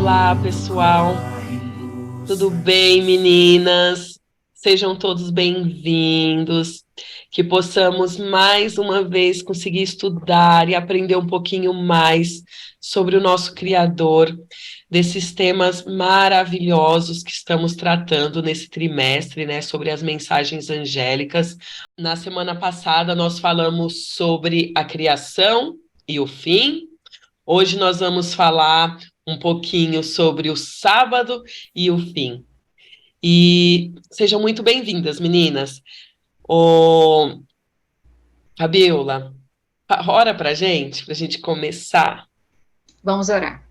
Olá, pessoal. Tudo bem, meninas? Sejam todos bem-vindos. Que possamos mais uma vez conseguir estudar e aprender um pouquinho mais sobre o nosso Criador, desses temas maravilhosos que estamos tratando nesse trimestre, né, sobre as mensagens angélicas. Na semana passada, nós falamos sobre a criação e o fim. Hoje nós vamos falar um pouquinho sobre o sábado e o fim. E sejam muito bem-vindas, meninas. Ô, Fabiola, ora pra gente começar. Vamos orar.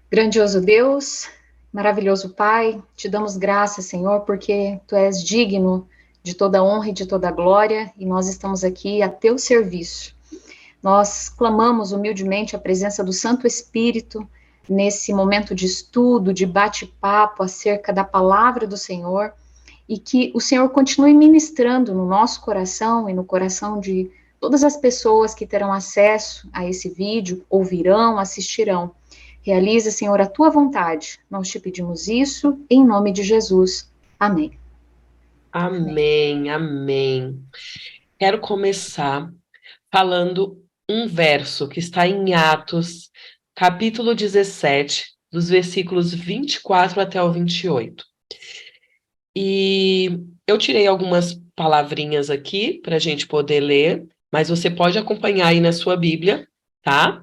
Grandioso Deus, maravilhoso Pai, te damos graças, Senhor, porque tu és digno de toda honra e de toda glória, e nós estamos aqui a teu serviço. Nós clamamos humildemente a presença do Santo Espírito nesse momento de estudo, de bate-papo acerca da palavra do Senhor, e que o Senhor continue ministrando no nosso coração e no coração de todas as pessoas que terão acesso a esse vídeo, ouvirão, assistirão. Realiza, Senhor, a tua vontade. Nós te pedimos isso em nome de Jesus. Amém. Amém. Amém, amém. Quero começar falando um verso que está em Atos, capítulo 17, dos versículos 24 até o 28. E eu tirei algumas palavrinhas aqui para a gente poder ler, mas você pode acompanhar aí na sua Bíblia, tá?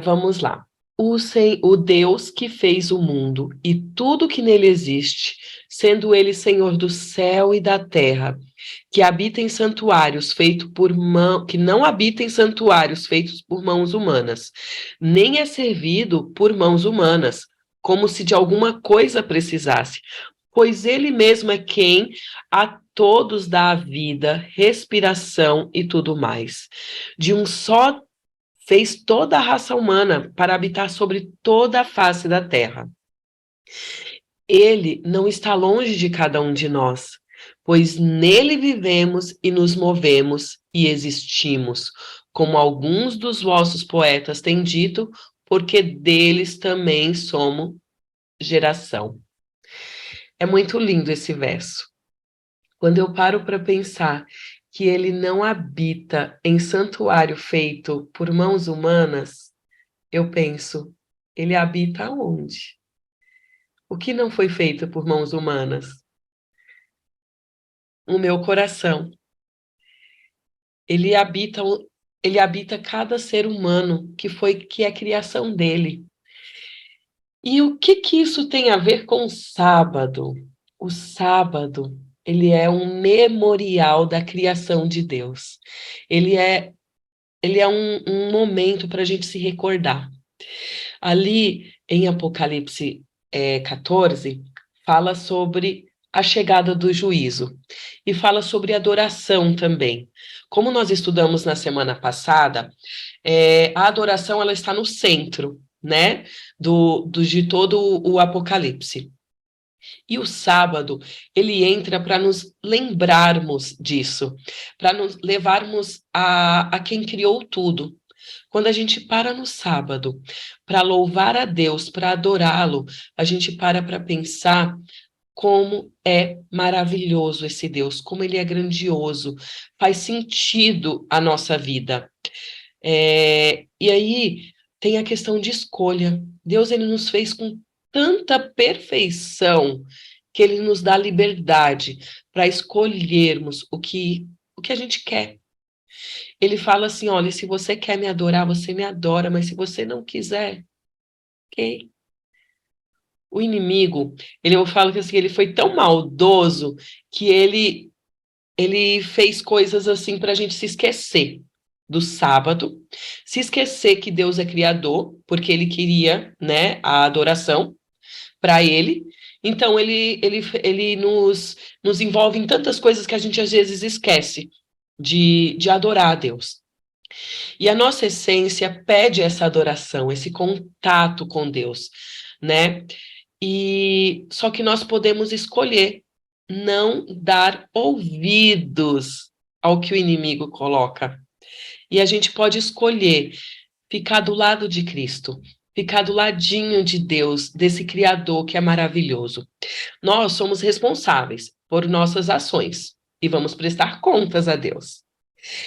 Vamos lá. O Deus que fez o mundo e tudo que nele existe, sendo ele Senhor do céu e da terra, que habita em santuários feitos por mão, que não habita em santuários feitos por mãos humanas, nem é servido por mãos humanas, como se de alguma coisa precisasse, pois ele mesmo é quem a todos dá a vida, respiração e tudo mais. De um só fez toda a raça humana para habitar sobre toda a face da terra. Ele não está longe de cada um de nós, pois nele vivemos e nos movemos e existimos, como alguns dos vossos poetas têm dito, porque deles também somos geração. É muito lindo esse verso. Quando eu paro para pensar que ele não habita em santuário feito por mãos humanas, eu penso, ele habita onde? O que não foi feito por mãos humanas? O meu coração. Ele habita, ele habita cada ser humano que é criação dele. E o que isso tem a ver com o sábado? O sábado, ele é um memorial da criação de Deus. Ele é, ele é um momento para a gente se recordar. Ali em Apocalipse 14, fala sobre a chegada do juízo e fala sobre adoração também. Como nós estudamos na semana passada, a adoração ela está no centro, né, de todo o Apocalipse. E o sábado, ele entra para nos lembrarmos disso, para nos levarmos a quem criou tudo. Quando a gente para no sábado para louvar a Deus, para adorá-lo, a gente para pensar como é maravilhoso esse Deus, como ele é grandioso, faz sentido a nossa vida. E aí tem a questão de escolha. Deus ele nos fez com tanta perfeição que ele nos dá liberdade para escolhermos o que a gente quer. Ele fala assim: olha, se você quer me adorar, você me adora, mas se você não quiser, ok. O inimigo, eu falo que assim, ele foi tão maldoso que ele fez coisas assim para a gente se esquecer do sábado, se esquecer que Deus é criador, porque ele queria, né, a adoração para ele. Então ele nos envolve em tantas coisas que a gente às vezes esquece de adorar a Deus. E a nossa essência pede essa adoração, esse contato com Deus, né? E só que nós podemos escolher não dar ouvidos ao que o inimigo coloca. E a gente pode escolher ficar do lado de Cristo, ficar do ladinho de Deus, desse Criador que é maravilhoso. Nós somos responsáveis por nossas ações e vamos prestar contas a Deus.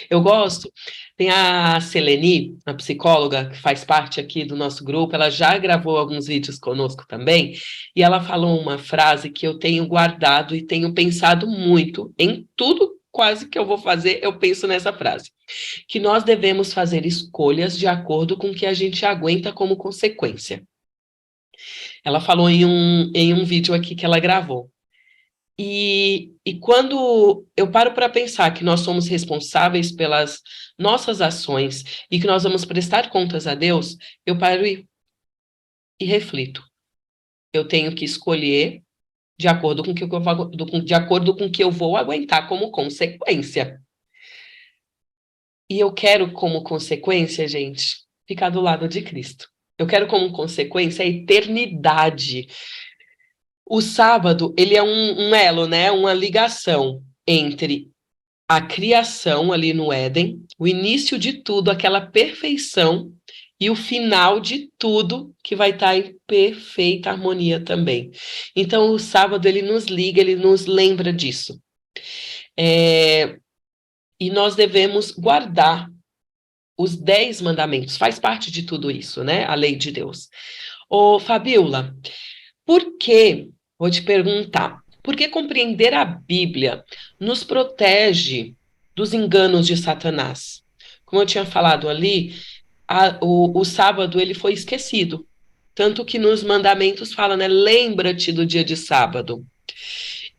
Eu gosto, tem a Seleni, a psicóloga, que faz parte aqui do nosso grupo, ela já gravou alguns vídeos conosco também, e ela falou uma frase que eu tenho guardado e tenho pensado muito em tudo quase que eu vou fazer, eu penso nessa frase, que nós devemos fazer escolhas de acordo com o que a gente aguenta como consequência. Ela falou em um vídeo aqui que ela gravou. E quando eu paro para pensar que nós somos responsáveis pelas nossas ações e que nós vamos prestar contas a Deus, eu paro e reflito. Eu tenho que escolher de acordo com o que de acordo com o que eu vou aguentar como consequência. E eu quero como consequência, gente, ficar do lado de Cristo. Eu quero como consequência a eternidade. O sábado, ele é um elo, né? Uma ligação entre a criação ali no Éden, o início de tudo, aquela perfeição, e o final de tudo que vai estar em perfeita harmonia também. Então, o sábado, ele nos liga, ele nos lembra disso. E nós devemos guardar os 10 mandamentos, faz parte de tudo isso, né? A lei de Deus. Ô, Fabiola, por que, vou te perguntar, por que compreender a Bíblia nos protege dos enganos de Satanás? Como eu tinha falado ali, o sábado ele foi esquecido. Tanto que nos mandamentos fala, né? Lembra-te do dia de sábado.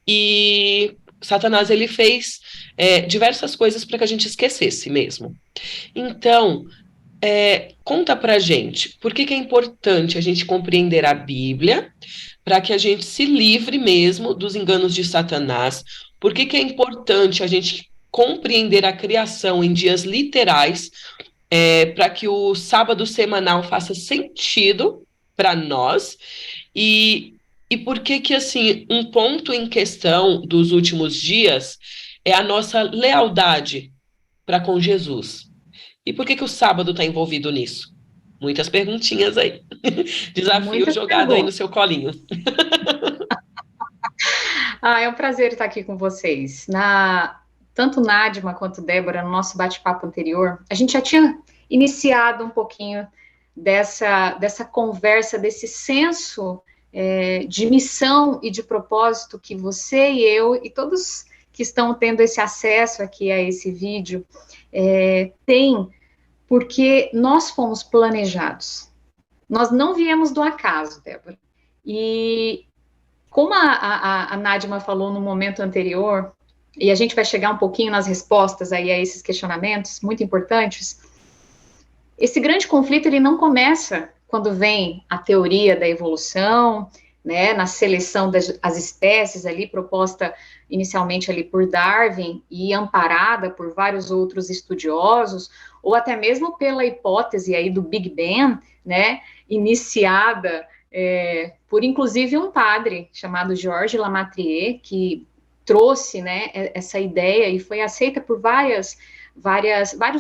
E Satanás ele fez diversas coisas para que a gente esquecesse mesmo. Então, conta pra gente, por que é importante a gente compreender a Bíblia para que a gente se livre mesmo dos enganos de Satanás? Por que é importante a gente compreender a criação em dias literais para que o sábado semanal faça sentido para nós? E por que, assim, um ponto em questão dos últimos dias é a nossa lealdade para com Jesus? E por que o sábado está envolvido nisso? Muitas perguntinhas aí. Desafio Muitas jogado aí no perguntas. seu colinho. É um prazer estar aqui com vocês. Tanto Nádima quanto Débora, no nosso bate-papo anterior, a gente já tinha iniciado um pouquinho dessa conversa, desse senso de missão e de propósito que você e eu e todos que estão tendo esse acesso aqui a esse vídeo têm, porque nós fomos planejados. Nós não viemos do acaso, Débora. E como a Nádima falou no momento anterior, e a gente vai chegar um pouquinho nas respostas aí a esses questionamentos muito importantes, esse grande conflito ele não começa quando vem a teoria da evolução, né, na seleção das espécies ali proposta inicialmente ali por Darwin e amparada por vários outros estudiosos, ou até mesmo pela hipótese aí do Big Bang, né, iniciada por inclusive um padre chamado Georges Lemaître, que trouxe, né, essa ideia e foi aceita por vários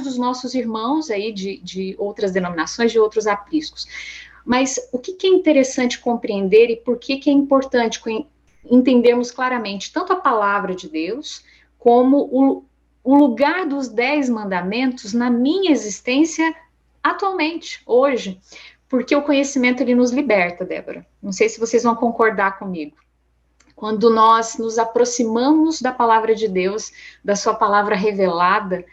dos nossos irmãos aí de outras denominações, de outros apriscos. Mas o que é interessante compreender e por que é importante entendermos claramente tanto a palavra de Deus como o lugar dos 10 mandamentos na minha existência atualmente, hoje, porque o conhecimento ele nos liberta, Débora. Não sei se vocês vão concordar comigo. Quando nós nos aproximamos da palavra de Deus, da sua palavra revelada,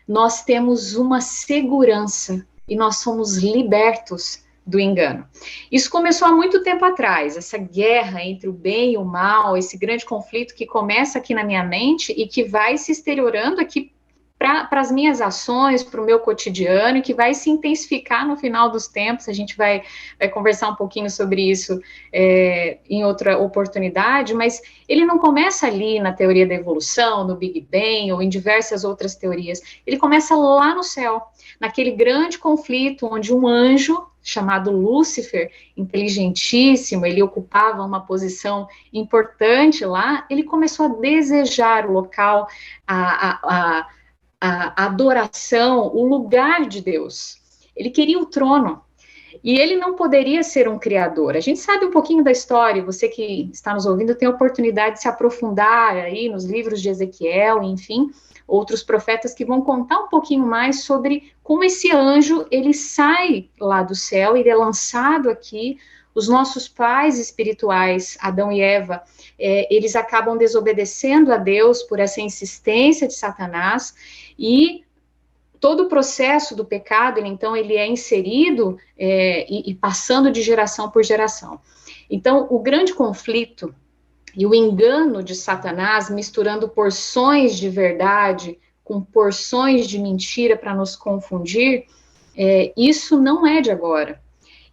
nós temos uma segurança e nós somos libertos do engano. Isso começou há muito tempo atrás, essa guerra entre o bem e o mal, esse grande conflito que começa aqui na minha mente e que vai se exteriorando aqui para as minhas ações, para o meu cotidiano, e que vai se intensificar no final dos tempos. A gente vai conversar um pouquinho sobre isso em outra oportunidade, mas ele não começa ali na teoria da evolução, no Big Bang, ou em diversas outras teorias. Ele começa lá no céu, naquele grande conflito onde um anjo chamado Lúcifer, inteligentíssimo, ele ocupava uma posição importante lá, ele começou a desejar o local, a adoração, o lugar de Deus. Ele queria o trono. E ele não poderia ser um criador. A gente sabe um pouquinho da história, você que está nos ouvindo tem a oportunidade de se aprofundar aí nos livros de Ezequiel, enfim, outros profetas que vão contar um pouquinho mais sobre como esse anjo, ele sai lá do céu, ele é lançado aqui. Os nossos pais espirituais, Adão e Eva, eles acabam desobedecendo a Deus por essa insistência de Satanás, e todo o processo do pecado, então, ele é inserido e passando de geração por geração. Então, o grande conflito e o engano de Satanás, misturando porções de verdade com porções de mentira para nos confundir, isso não é de agora.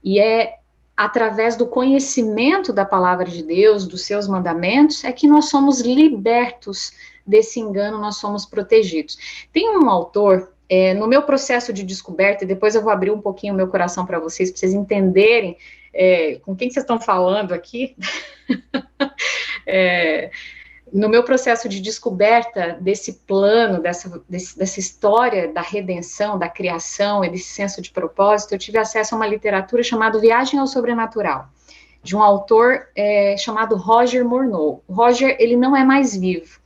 E é através do conhecimento da palavra de Deus, dos seus mandamentos, é que nós somos libertos desse engano, nós somos protegidos. Tem um autor, no meu processo de descoberta, e depois eu vou abrir um pouquinho o meu coração para vocês entenderem com quem vocês estão falando aqui, no meu processo de descoberta desse plano, dessa história da redenção, da criação e desse senso de propósito, eu tive acesso a uma literatura chamada Viagem ao Sobrenatural, de um autor chamado Roger Morneau. O Roger, ele não é mais vivo,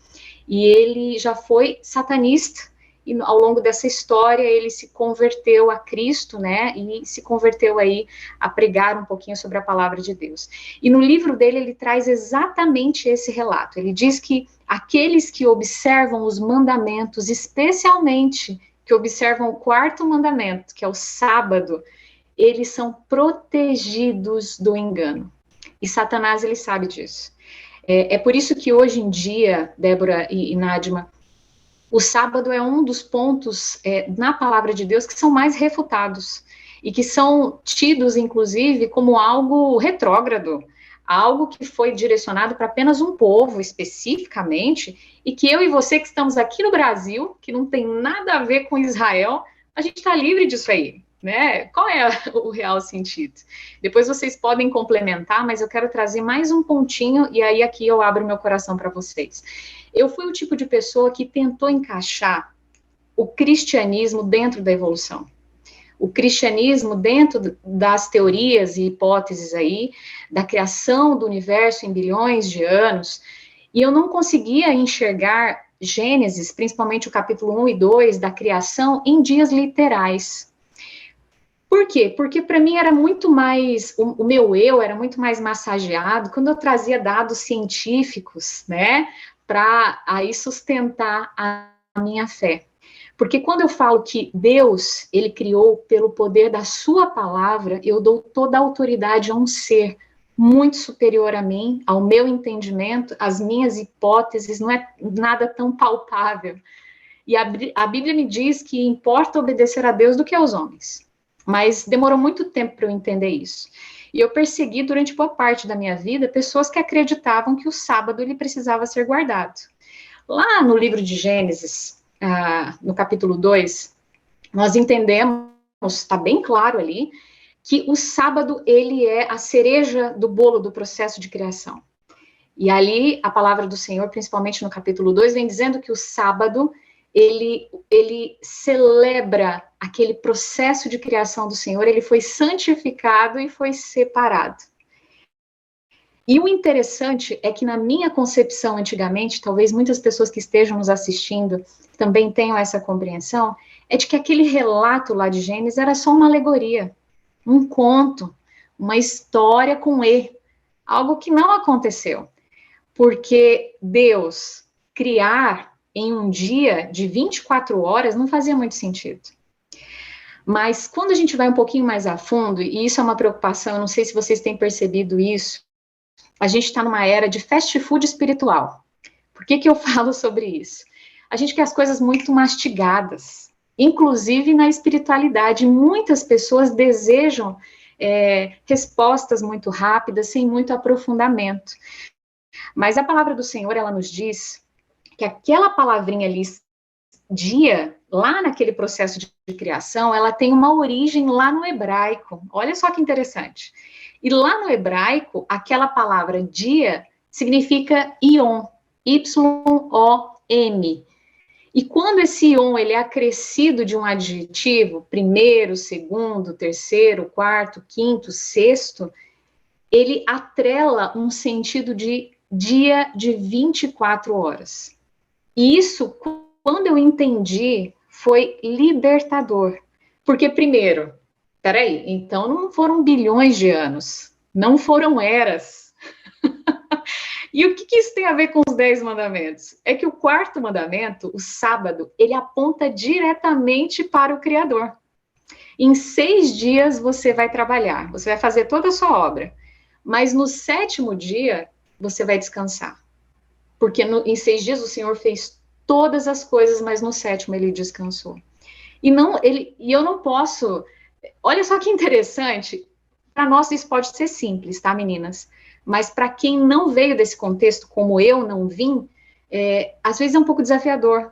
e ele já foi satanista, e ao longo dessa história ele se converteu a Cristo, né, e se converteu aí a pregar um pouquinho sobre a palavra de Deus. E no livro dele ele traz exatamente esse relato. Ele diz que aqueles que observam os mandamentos, especialmente que observam o quarto mandamento, que é o sábado, eles são protegidos do engano. E Satanás, ele sabe disso. É por isso que hoje em dia, Débora e Nádima, o sábado é um dos pontos na palavra de Deus que são mais refutados e que são tidos, inclusive, como algo retrógrado, algo que foi direcionado para apenas um povo especificamente, e que eu e você que estamos aqui no Brasil, que não tem nada a ver com Israel, a gente está livre disso aí, né? Qual é o real sentido? Depois vocês podem complementar, mas eu quero trazer mais um pontinho, e aí aqui eu abro meu coração para vocês. Eu fui o tipo de pessoa que tentou encaixar o cristianismo dentro da evolução. O cristianismo dentro das teorias e hipóteses aí, da criação do universo em bilhões de anos, e eu não conseguia enxergar Gênesis, principalmente o capítulo 1 e 2 da criação, em dias literais. Por quê? Porque para mim era muito mais, o meu eu era muito mais massageado quando eu trazia dados científicos, né, para aí sustentar a minha fé. Porque quando eu falo que Deus, ele criou pelo poder da sua palavra, eu dou toda a autoridade a um ser muito superior a mim, ao meu entendimento, às minhas hipóteses, não é nada tão palpável. E a Bíblia me diz que importa obedecer a Deus do que aos homens. Mas demorou muito tempo para eu entender isso. E eu persegui durante boa parte da minha vida pessoas que acreditavam que o sábado ele precisava ser guardado. Lá no livro de Gênesis, no capítulo 2, nós entendemos, está bem claro ali, que o sábado ele é a cereja do bolo do processo de criação. E ali a palavra do Senhor, principalmente no capítulo 2, vem dizendo que o sábado ele celebra aquele processo de criação do Senhor, ele foi santificado e foi separado. E o interessante é que na minha concepção antigamente, talvez muitas pessoas que estejam nos assistindo também tenham essa compreensão, é de que aquele relato lá de Gênesis era só uma alegoria, um conto, uma história com E, algo que não aconteceu, porque Deus criar em um dia de 24 horas não fazia muito sentido. Mas quando a gente vai um pouquinho mais a fundo, e isso é uma preocupação, eu não sei se vocês têm percebido isso, a gente está numa era de fast food espiritual. Por que eu falo sobre isso? A gente quer as coisas muito mastigadas, inclusive na espiritualidade. Muitas pessoas desejam respostas muito rápidas, sem muito aprofundamento. Mas a palavra do Senhor, ela nos diz que aquela palavrinha ali, dia, lá naquele processo de criação, ela tem uma origem lá no hebraico. Olha só que interessante. E lá no hebraico, aquela palavra dia significa Ion, Y-O-M. E quando esse on ele é acrescido de um adjetivo, primeiro, segundo, terceiro, quarto, quinto, sexto, ele atrela um sentido de dia de 24 horas. E isso, quando eu entendi, foi libertador. Porque, primeiro, peraí, então não foram bilhões de anos, não foram eras. E o que isso tem a ver com os 10 mandamentos? É que o quarto mandamento, o sábado, ele aponta diretamente para o Criador. Em 6 dias você vai trabalhar, você vai fazer toda a sua obra, mas no sétimo dia você vai descansar. Porque em 6 dias o Senhor fez todas as coisas, mas no sétimo ele descansou. E eu não posso. Olha só que interessante. Para nós isso pode ser simples, tá, meninas? Mas para quem não veio desse contexto, como eu não vim, às vezes é um pouco desafiador.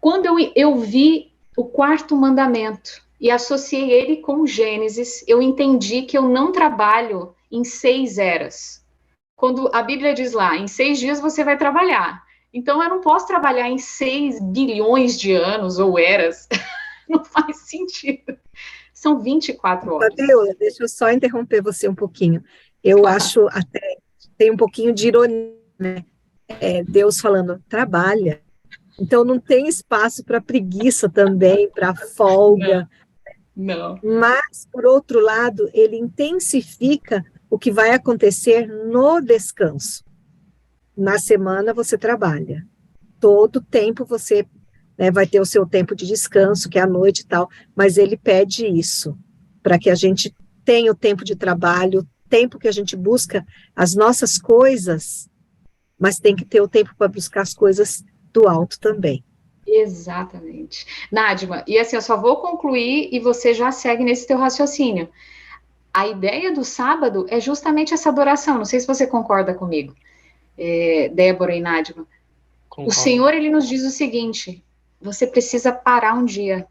Quando eu vi o quarto mandamento e associei ele com Gênesis, eu entendi que eu não trabalho em 6 eras. Quando a Bíblia diz lá, em 6 dias você vai trabalhar. Então eu não posso trabalhar em 6 bilhões de anos ou eras. Não faz sentido. São 24 horas. Fabiola, deixa eu só interromper você um pouquinho. Eu acho até, tem um pouquinho de ironia, né? Deus falando, trabalha. Então não tem espaço para preguiça também, para folga. Não. Mas, por outro lado, ele intensifica o que vai acontecer no descanso. Na semana você trabalha. Todo tempo você, né, vai ter o seu tempo de descanso, que é a noite e tal, mas ele pede isso, para que a gente tenha o tempo de trabalho, tempo que a gente busca as nossas coisas, mas tem que ter o tempo para buscar as coisas do alto também. Exatamente. Nádima, e assim, eu só vou concluir e você já segue nesse teu raciocínio. A ideia do sábado é justamente essa adoração, não sei se você concorda comigo, Débora e Nádima. Concordo. O Senhor, ele nos diz o seguinte, você precisa parar um dia,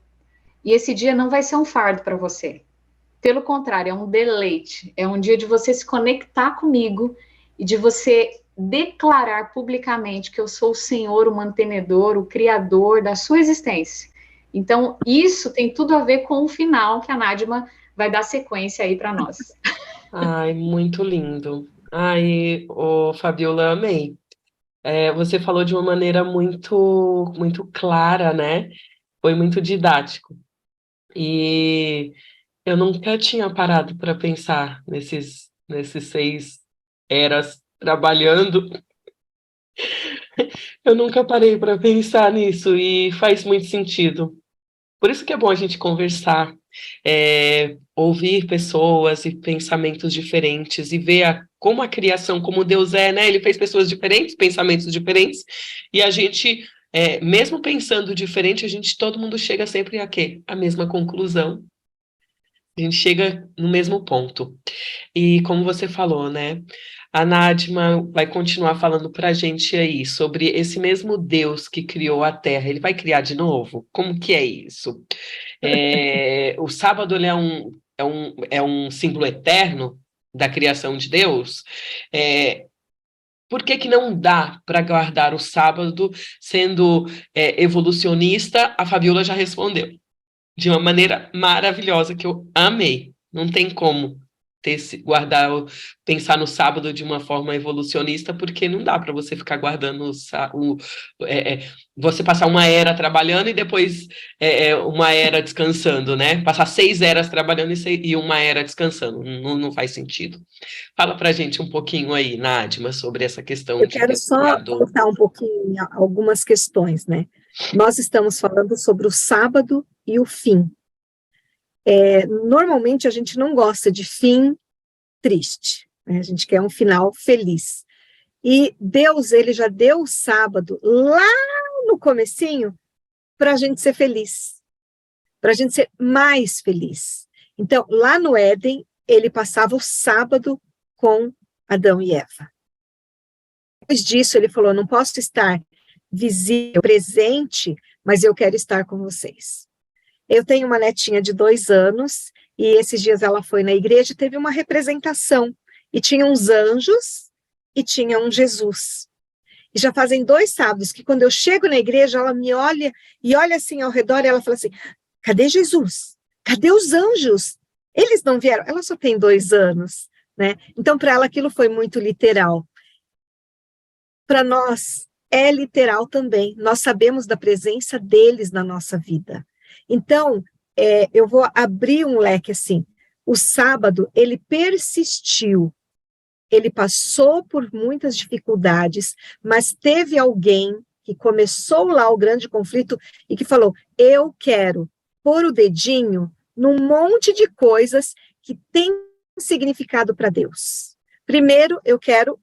e esse dia não vai ser um fardo para você. Pelo contrário, é um deleite, é um dia de você se conectar comigo e de você declarar publicamente que eu sou o Senhor, o mantenedor, o criador da sua existência. Então, isso tem tudo a ver com o final que a Nádima vai dar sequência aí para nós. Ai, muito lindo. Ai, Fabiola, amei. Você falou de uma maneira muito clara, né? Foi muito didático. E eu nunca tinha parado para pensar nesses 6 eras trabalhando. Eu nunca parei para pensar nisso e faz muito sentido. Por isso que é bom a gente conversar, ouvir pessoas e pensamentos diferentes e ver como a criação, como Deus é, né? Ele fez pessoas diferentes, pensamentos diferentes, e a gente, mesmo pensando diferente, todo mundo chega sempre a quê? A mesma conclusão. A gente chega no mesmo ponto. E como você falou, né? A Nádima vai continuar falando para a gente aí sobre esse mesmo Deus que criou a Terra. Ele vai criar de novo? Como que é isso? O sábado ele é um símbolo eterno da criação de Deus. Por que não dá para guardar o sábado sendo evolucionista? A Fabiola já respondeu de uma maneira maravilhosa que eu amei. Não tem como pensar no sábado de uma forma evolucionista, porque não dá para você ficar guardando você passar uma era trabalhando e depois uma era descansando, né? Passar 6 eras trabalhando e uma era descansando. Não faz sentido. Fala pra gente um pouquinho aí, Nádima, sobre essa questão Eu de quero Deus só criador. voltar um pouquinho a algumas questões, né? Nós estamos falando sobre o sábado e o fim. Normalmente a gente não gosta de fim triste, né? A gente quer um final feliz. E Deus, ele já deu o sábado lá no comecinho para a gente ser feliz, para a gente ser mais feliz. Então, lá no Éden, ele passava o sábado com Adão e Eva. Depois disso, ele falou, não posso estar visível, presente, mas eu quero estar com vocês. Eu tenho uma netinha de 2 anos, e esses dias ela foi na igreja e teve uma representação, e tinha uns anjos, e tinha um Jesus. E já fazem 2 sábados que quando eu chego na igreja, ela me olha e olha assim ao redor e ela fala assim, cadê Jesus? Cadê os anjos? Eles não vieram? Ela só tem 2 anos, né? Então, para ela, aquilo foi muito literal. Para nós, é literal também. Nós sabemos da presença deles na nossa vida. Então, eu vou abrir um leque assim. O sábado, ele persistiu. Ele passou por muitas dificuldades, mas teve alguém que começou lá o grande conflito e que falou, eu quero pôr o dedinho num monte de coisas que tem significado para Deus. Primeiro, eu quero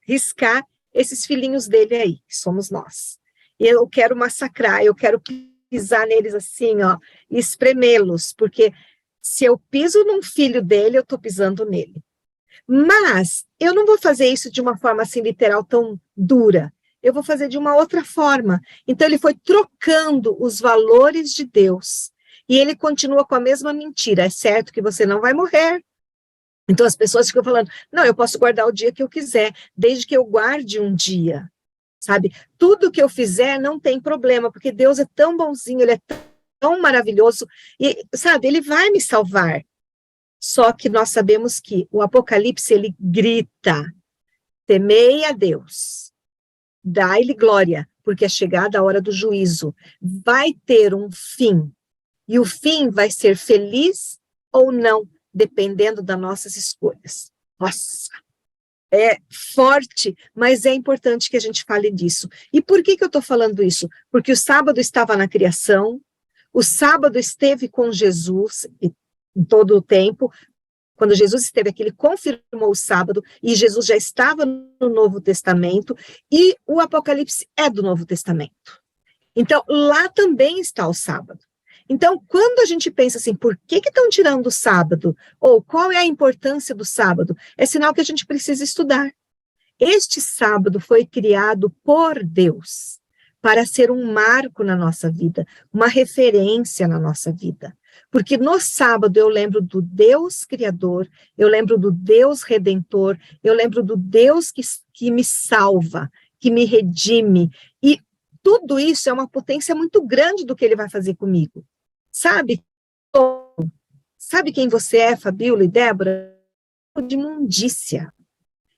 riscar esses filhinhos dele aí, que somos nós. Eu quero massacrar, eu quero pisar neles assim, ó, e espremê-los, porque se eu piso num filho dele, eu estou pisando nele. Mas eu não vou fazer isso de uma forma assim literal tão dura. Eu vou fazer de uma outra forma. Então ele foi trocando os valores de Deus. E ele continua com a mesma mentira. É certo que você não vai morrer. Então as pessoas ficam falando, não, eu posso guardar o dia que eu quiser, desde que eu guarde um dia. Sabe? Tudo que eu fizer não tem problema, porque Deus é tão bonzinho, ele é tão maravilhoso. E, sabe, ele vai me salvar. Só que nós sabemos que o Apocalipse, ele grita, temei a Deus, dai-lhe glória, porque é chegada a hora do juízo, vai ter um fim, e o fim vai ser feliz ou não, dependendo das nossas escolhas. Nossa, é forte, mas é importante que a gente fale disso. E por que eu estou falando isso? Porque o sábado estava na criação, o sábado esteve com Jesus, em todo o tempo. Quando Jesus esteve aqui, ele confirmou o sábado, e Jesus já estava no Novo Testamento, e o Apocalipse é do Novo Testamento. Então, lá também está o sábado. Então, quando a gente pensa assim, por que estão tirando o sábado? Ou qual é a importância do sábado? É sinal que a gente precisa estudar. Este sábado foi criado por Deus, para ser um marco na nossa vida, uma referência na nossa vida. Porque no sábado eu lembro do Deus Criador, eu lembro do Deus Redentor, eu lembro do Deus que me salva, que me redime, e tudo isso é uma potência muito grande do que ele vai fazer comigo. Sabe? Sabe quem você é, Fabíola e Débora? De imundícia.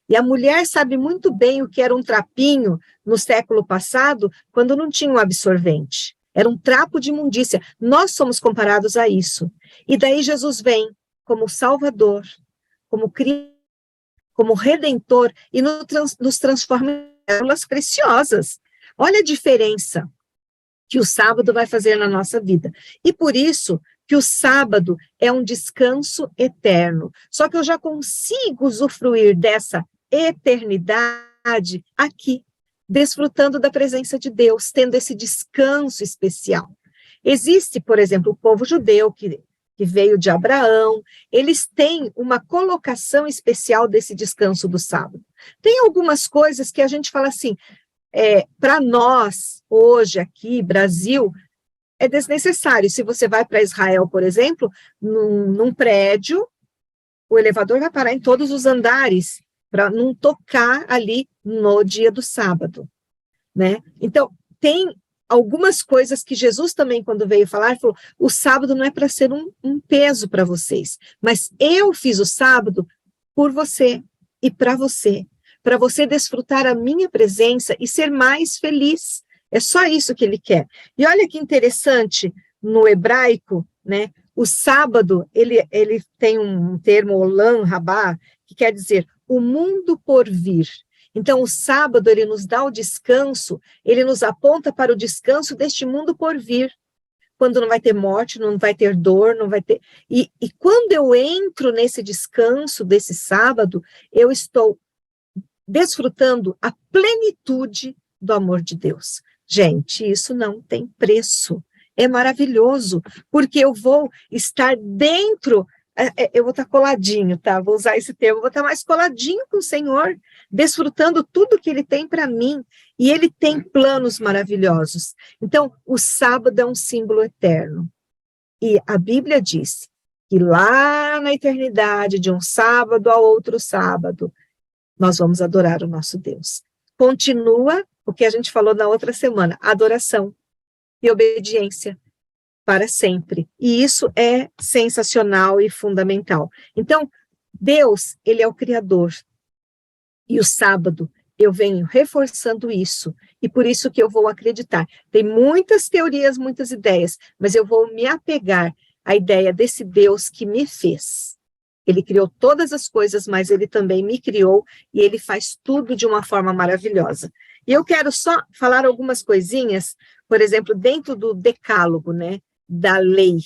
E a mulher sabe muito bem o que era um trapinho no século passado, quando não tinha um absorvente. Era um trapo de imundícia. Nós somos comparados a isso. E daí Jesus vem como Salvador, como Cristo, como Redentor, e nos transforma em pérolas preciosas. Olha a diferença que o sábado vai fazer na nossa vida. E por isso que o sábado é um descanso eterno. Só que eu já consigo usufruir dessa eternidade aqui, desfrutando da presença de Deus, tendo esse descanso especial. Existe, por exemplo, o povo judeu que veio de Abraão, eles têm uma colocação especial desse descanso do sábado. Tem algumas coisas que a gente fala assim, para nós, hoje, aqui, Brasil, é desnecessário. Se você vai para Israel, por exemplo, num prédio, o elevador vai parar em todos os andares, para não tocar ali no dia do sábado, né? Então, tem algumas coisas que Jesus também, quando veio falar, falou, o sábado não é para ser um peso para vocês, mas eu fiz o sábado por você e para você desfrutar a minha presença e ser mais feliz. É só isso que ele quer. E olha que interessante, no hebraico, né, o sábado, ele tem um termo, olam rabá, que quer dizer o mundo por vir. Então, o sábado, ele nos dá o descanso, ele nos aponta para o descanso deste mundo por vir. Quando não vai ter morte, não vai ter dor, não vai ter... E quando eu entro nesse descanso desse sábado, eu estou desfrutando a plenitude do amor de Deus. Gente, isso não tem preço. É maravilhoso, porque eu vou estar dentro, eu vou estar coladinho, tá? Vou usar esse termo, vou estar mais coladinho com o Senhor, desfrutando tudo que Ele tem para mim, e Ele tem planos maravilhosos. Então, o sábado é um símbolo eterno, e a Bíblia diz que lá na eternidade, de um sábado a outro sábado, nós vamos adorar o nosso Deus. continua o que a gente falou na outra semana, adoração e obediência para sempre. E isso é sensacional e fundamental. Então, Deus, ele é o Criador. E o sábado, eu venho reforçando isso. E por isso que eu vou acreditar. Tem muitas teorias, muitas ideias, mas eu vou me apegar à ideia desse Deus que me fez. Ele criou todas as coisas, mas ele também me criou e ele faz tudo de uma forma maravilhosa. E eu quero só falar algumas coisinhas, por exemplo, dentro do decálogo, né, da lei.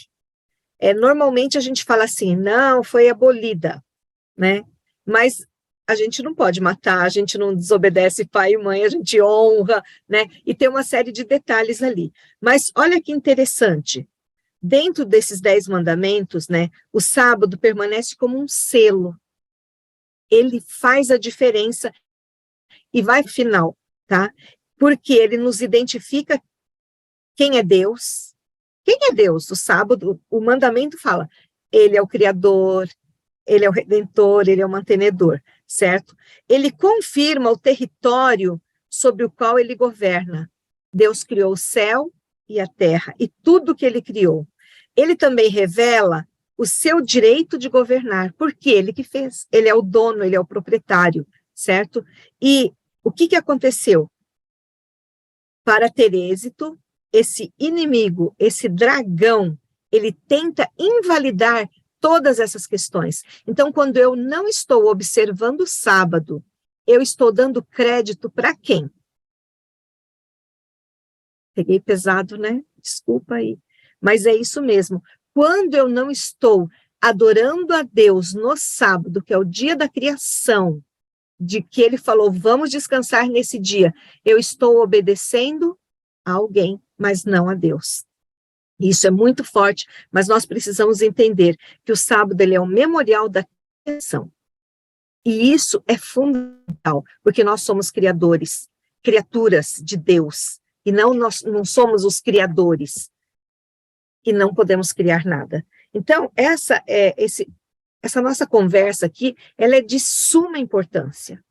Normalmente a gente fala assim, não, foi abolida, né? Mas a gente não pode matar, a gente não desobedece pai e mãe, a gente honra, né? E tem uma série de detalhes ali. Mas olha que interessante, dentro desses 10 mandamentos, né, o sábado permanece como um selo. Ele faz a diferença e vai ao final, tá? Porque ele nos identifica quem é Deus. Quem é Deus? O sábado, o mandamento fala, ele é o Criador, ele é o Redentor, ele é o mantenedor, certo? Ele confirma o território sobre o qual ele governa. Deus criou o céu e a terra e tudo que ele criou. Ele também revela o seu direito de governar, porque ele que fez. Ele é o dono, ele é o proprietário, certo? E o que aconteceu? Para ter êxito, esse inimigo, esse dragão, ele tenta invalidar todas essas questões. Então, quando eu não estou observando o sábado, eu estou dando crédito para quem? Peguei pesado, né? Desculpa aí. Mas é isso mesmo. Quando eu não estou adorando a Deus no sábado, que é o dia da criação, de que ele falou, vamos descansar nesse dia, eu estou obedecendo a alguém, mas não a Deus. Isso é muito forte, mas nós precisamos entender que o sábado ele é o memorial da criação. E isso é fundamental, porque nós somos criadores, criaturas de Deus, e nós não somos os criadores, e não podemos criar nada. Então, essa nossa conversa aqui, ela é de suma importância.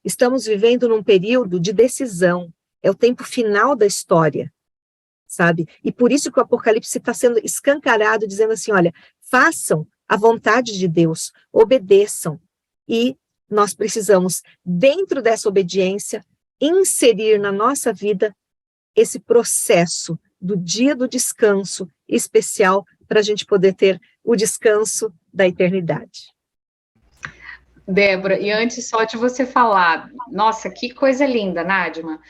Estamos vivendo num período de decisão, é o tempo final da história, sabe? E por isso que o Apocalipse está sendo escancarado, dizendo assim, olha, façam a vontade de Deus, obedeçam, e nós precisamos, dentro dessa obediência, inserir na nossa vida esse processo do dia do descanso especial para a gente poder ter o descanso da eternidade. Débora, e antes só de você falar, nossa, que coisa linda, Nádima,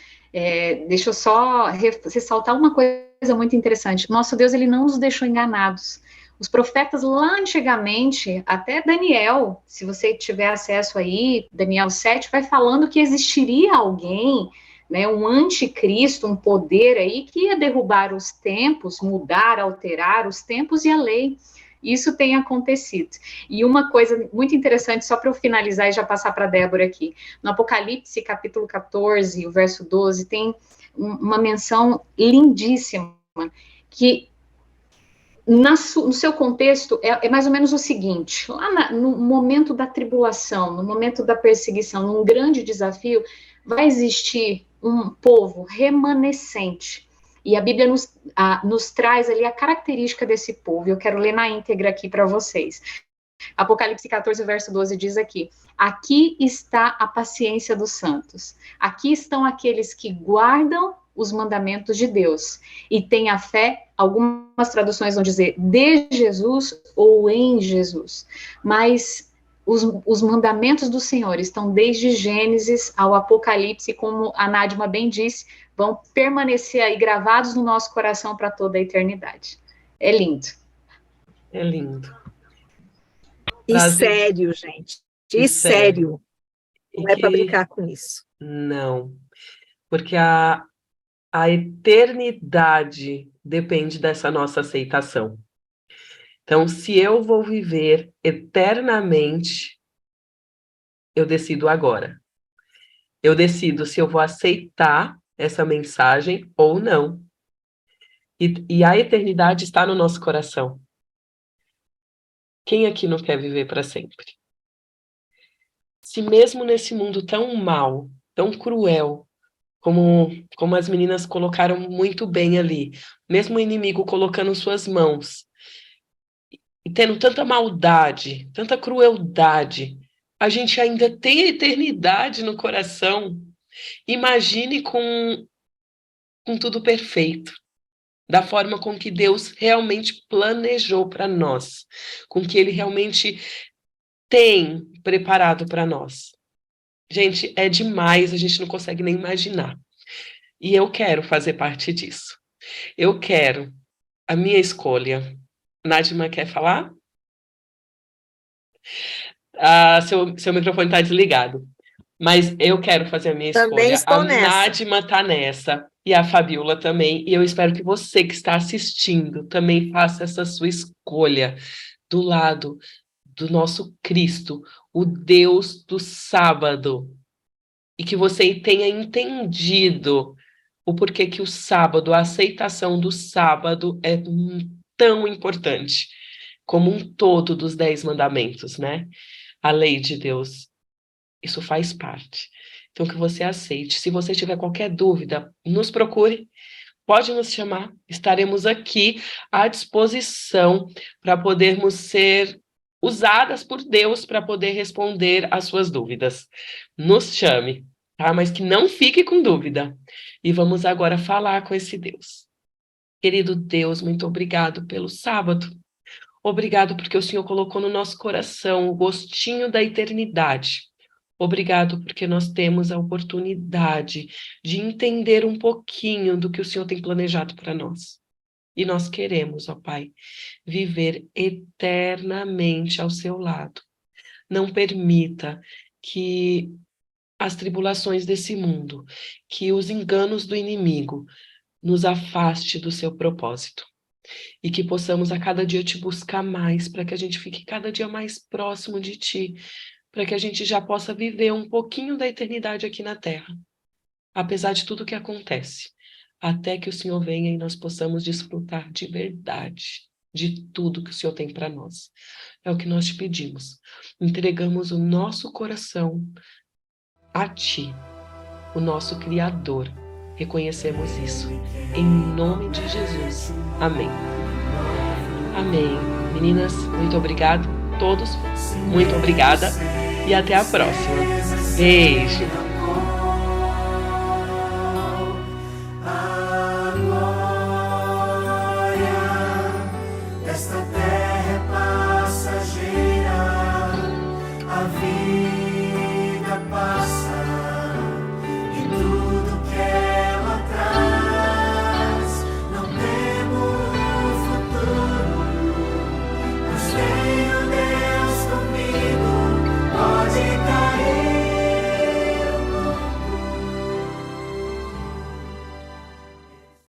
deixa eu só ressaltar uma coisa muito interessante. Nosso Deus, ele não nos deixou enganados. Os profetas lá antigamente, até Daniel, se você tiver acesso aí, Daniel 7, vai falando que existiria alguém, né, um anticristo, um poder aí que ia derrubar os tempos, mudar, alterar os tempos e a lei. Isso tem acontecido. E uma coisa muito interessante, só para eu finalizar e já passar para a Débora aqui. No Apocalipse, capítulo 14, o verso 12, tem uma menção lindíssima, que no seu contexto é mais ou menos o seguinte, lá no momento da tribulação, no momento da perseguição, num grande desafio, vai existir um povo remanescente. E a Bíblia nos traz ali a característica desse povo. Eu quero ler na íntegra aqui para vocês. Apocalipse 14, verso 12 diz aqui: aqui está a paciência dos santos. Aqui estão aqueles que guardam os mandamentos de Deus e têm a fé. Algumas traduções vão dizer de Jesus ou em Jesus. Mas os mandamentos do Senhor estão desde Gênesis ao Apocalipse, como a Nádima bem disse, vão permanecer aí gravados no nosso coração para toda a eternidade. É lindo. É lindo. E sério, gente. E sério. Não é para brincar com isso. Não. Porque a eternidade depende dessa nossa aceitação. Então, se eu vou viver eternamente, eu decido agora. Eu decido se eu vou aceitar essa mensagem ou não. E a eternidade está no nosso coração. Quem aqui não quer viver para sempre? Se mesmo nesse mundo tão mal, tão cruel, como as meninas colocaram muito bem ali, mesmo o inimigo colocando suas mãos, e tendo tanta maldade, tanta crueldade, a gente ainda tem a eternidade no coração. Imagine com tudo perfeito, da forma com que Deus realmente planejou para nós, com que Ele realmente tem preparado para nós. Gente, é demais, a gente não consegue nem imaginar. E eu quero fazer parte disso. Eu quero a minha escolha. Nadima quer falar? Seu microfone está desligado. Mas eu quero fazer a minha Também escolha. A estou nessa. Nadima está nessa. E a Fabiola também. E eu espero que você que está assistindo também faça essa sua escolha do lado do nosso Cristo, o Deus do sábado. E que você tenha entendido o porquê que o sábado, a aceitação do sábado é tão importante, como um todo dos 10 mandamentos, né? A lei de Deus, isso faz parte. Então, que você aceite. Se você tiver qualquer dúvida, nos procure, pode nos chamar, estaremos aqui à disposição para podermos ser usadas por Deus para poder responder às suas dúvidas. Nos chame, tá? Mas que não fique com dúvida. E vamos agora falar com esse Deus. Querido Deus, muito obrigado pelo sábado. Obrigado porque o Senhor colocou no nosso coração o gostinho da eternidade. Obrigado porque nós temos a oportunidade de entender um pouquinho do que o Senhor tem planejado para nós. E nós queremos, ó Pai, viver eternamente ao seu lado. Não permita que as tribulações desse mundo, que os enganos do inimigo nos afaste do seu propósito. E que possamos a cada dia te buscar mais, para que a gente fique cada dia mais próximo de ti, para que a gente já possa viver um pouquinho da eternidade aqui na Terra, apesar de tudo que acontece, até que o Senhor venha e nós possamos desfrutar de verdade de tudo que o Senhor tem para nós. É o que nós te pedimos. Entregamos o nosso coração a ti, o nosso Criador. Reconhecemos isso. Em nome de Jesus. Amém. Amém. Meninas, muito obrigado. Todos, muito obrigada. E até a próxima. Beijo.